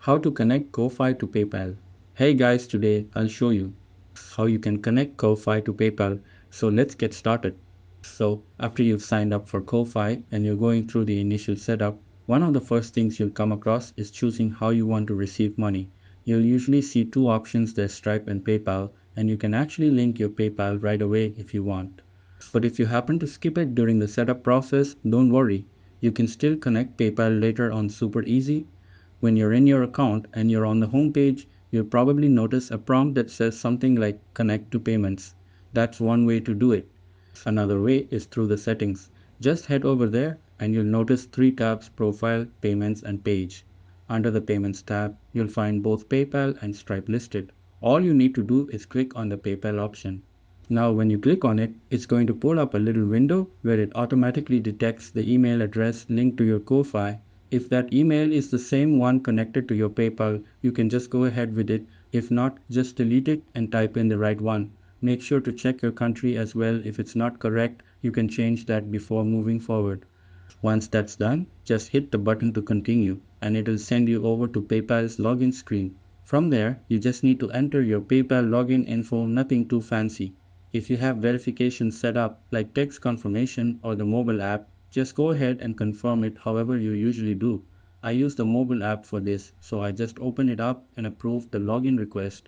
How to connect Ko-Fi to PayPal. Hey guys, today I'll show you how you can connect Ko-Fi to PayPal. So let's get started. So after you've signed up for Ko-Fi and you're going through the initial setup, one of the first things you'll come across is choosing how you want to receive money. You'll usually see two options, there's Stripe and PayPal, and you can actually link your PayPal right away if you want. But if you happen to skip it during the setup process, don't worry. You can still connect PayPal later on super easy. When you're in your account and you're on the home page, you'll probably notice a prompt that says something like connect to payments. That's one way to do it. Another way is through the settings. Just head over there and you'll notice three tabs: profile, payments, and page. Under the payments tab, you'll find both PayPal and Stripe listed. All you need to do is click on the PayPal option. Now when you click on it, it's going to pull up a little window where it automatically detects the email address linked to your Ko-Fi. If that email is the same one connected to your PayPal, you can just go ahead with it. If not, just delete it and type in the right one. Make sure to check your country as well. If it's not correct, you can change that before moving forward. Once that's done, just hit the button to continue and it'll send you over to PayPal's login screen. From there, you just need to enter your PayPal login info, nothing too fancy. If you have verification set up like text confirmation or the mobile app, just go ahead and confirm it however you usually do. I use the mobile app for this, so I just open it up and approve the login request.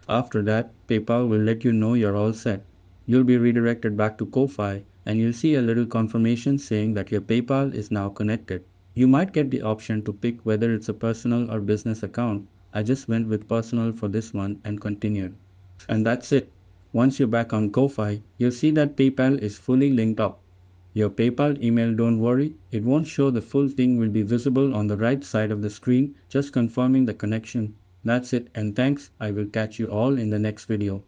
After that, PayPal will let you know you're all set. You'll be redirected back to Ko-Fi and you'll see a little confirmation saying that your PayPal is now connected. You might get the option to pick whether it's a personal or business account. I just went with personal for this one and continued. And that's it. Once you're back on Ko-Fi, you'll see that PayPal is fully linked up. Your PayPal email, don't worry, it won't show, the full thing will be visible on the right side of the screen, just confirming the connection. That's it, and thanks. I will catch you all in the next video.